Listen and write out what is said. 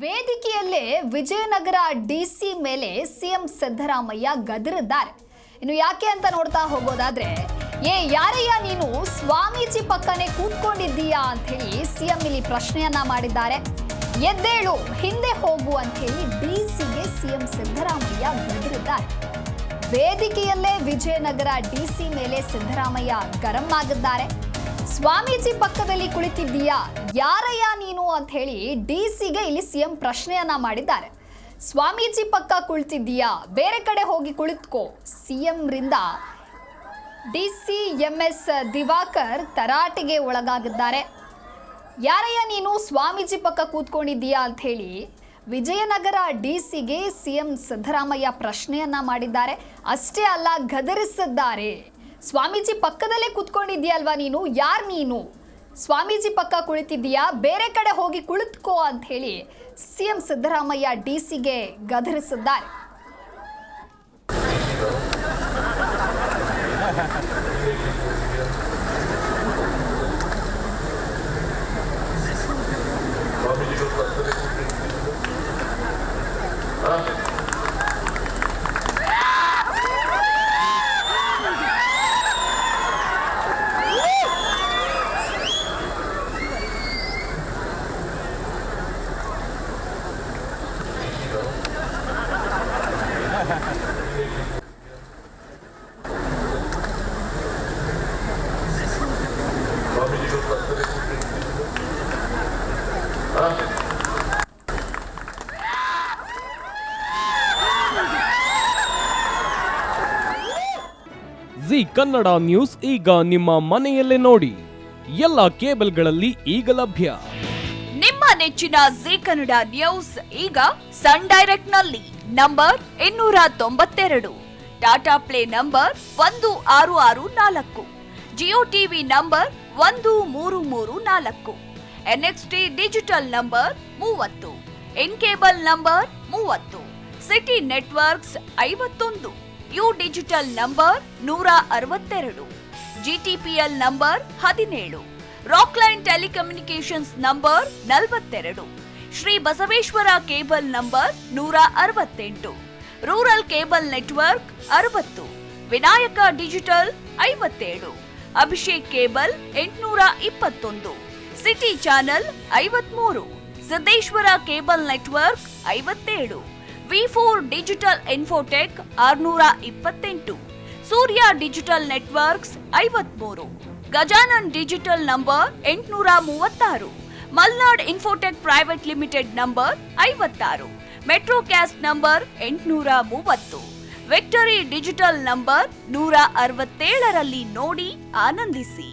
ವೇದಿಕೆಯಲ್ಲೇ Vijayanagara DC ಮೇಲೆ CM Siddaramaiah ಗದರಿದ್ದಾರೆ. ಇನ್ನು ಯಾಕೆ ಅಂತ ನೋಡ್ತಾ ಹೋಗೋದಾದ್ರೆ, ಯಾರಯ್ಯ ನೀನು ಸ್ವಾಮೀಜಿ ಪಕ್ಕನೆ ಕೂತ್ಕೊಂಡಿದ್ದೀಯಾ ಅಂತ ಹೇಳಿ ಸಿಎಂ ಇಲ್ಲಿ ಪ್ರಶ್ನೆಯನ್ನ ಮಾಡಿದ್ದಾರೆ. ಎದ್ದೇಳು, ಹಿಂದೆ ಹೋಗು ಅಂತ ಹೇಳಿ ಡಿಸಿಗೆ ಸಿಎಂ ಸಿದ್ದರಾಮಯ್ಯ ಗದರಿದ್ದಾರೆ. ವೇದಿಕೆಯಲ್ಲೇ ವಿಜಯನಗರ ಡಿಸಿ ಮೇಲೆ ಸಿದ್ದರಾಮಯ್ಯ ಗರಂ ಆಗಿದ್ದಾರೆ. ಸ್ವಾಮೀಜಿ ಪಕ್ಕದಲ್ಲಿ ಕುಳಿತಿದ್ದೀಯಾ, ಯಾರಯ್ಯ ನೀನು ಅಂತ ಹೇಳಿ ಡಿಸಿಗೆ ಇಲ್ಲಿ ಸಿಎಂ ಪ್ರಶ್ನೆಯನ್ನ ಮಾಡಿದ್ದಾರೆ. ಸ್ವಾಮೀಜಿ ಪಕ್ಕ ಕುಳಿತಿದ್ದೀಯಾ, ಬೇರೆ ಕಡೆ ಹೋಗಿ ಕುಳಿತುಕೋ. ಸಿಎಂ ರಿಂದ ಡಿಸಿ ಎಂಎಸ್ ದಿವಾಕರ್ ತರಾಟೆಗೆ ಒಳಗಾಗಿದ್ದಾರೆ. ಯಾರಯ್ಯ ನೀನು ಸ್ವಾಮೀಜಿ ಪಕ್ಕ ಕೂತ್ಕೊಂಡಿದ್ದೀಯಾ ಅಂತ ಹೇಳಿ ವಿಜಯನಗರ ಡಿಸಿಗೆ ಸಿಎಂ ಸಿದ್ದರಾಮಯ್ಯ ಪ್ರಶ್ನೆಯನ್ನ ಮಾಡಿದ್ದಾರೆ. ಅಷ್ಟೇ ಅಲ್ಲ, ಗದರಿಸಿದ್ದಾರೆ. ಸ್ವಾಮೀಜಿ ಪಕ್ಕದಲ್ಲೇ ಕೂತ್ಕೊಂಡಿದ್ದೀಯಲ್ವಾ ನೀನು, ಯಾರು ನೀನು, ಸ್ವಾಮೀಜಿ ಪಕ್ಕ ಕುಳಿತಿದ್ದೀಯಾ, ಬೇರೆ ಕಡೆ ಹೋಗಿ ಕುಳಿತುಕೋ ಅಂತ ಹೇಳಿ ಸಿಎಂ ಸಿದ್ದರಾಮಯ್ಯ ಡಿಸಿಗೆ ಗದರಿಸಿದ್ದಾರೆ. ಜಿ ಕನ್ನಡ ನ್ಯೂಸ್ ಈಗ ನಿಮ್ಮ ಮನೆಯಲ್ಲೇ ನೋಡಿ. ಎಲ್ಲ ಕೇಬಲ್ಗಳಲ್ಲಿ ಈಗ ಲಭ್ಯ. ನಿಮ್ಮ ನೆಚ್ಚಿನ ಜಿ ಕನ್ನಡ ನ್ಯೂಸ್ ಈಗ ಸನ್ ಡೈರೆಕ್ಟ್ ನಲ್ಲಿ number 292, Tata play number 1664, Jio TV number 1334, NXT digital number 30, in cable number 30, city networks 51, U digital number 162, GTPL number 17, Rockline telecommunications number 42, Shri Basaveshwara cable number 168, rural cable network 60, Vinayaka digital 57, Abhishek cable 821, city channel 53, Siddeshwara cable network 57, V4 digital Infotech 628, Surya digital networks 53, Gajanan digital number 836, Malnad Infotech Private Limited number 56, Metrocast number 830, Victory Digital number 167ರಲ್ಲಿ ನೋಡಿ ಆನಂದಿಸಿ.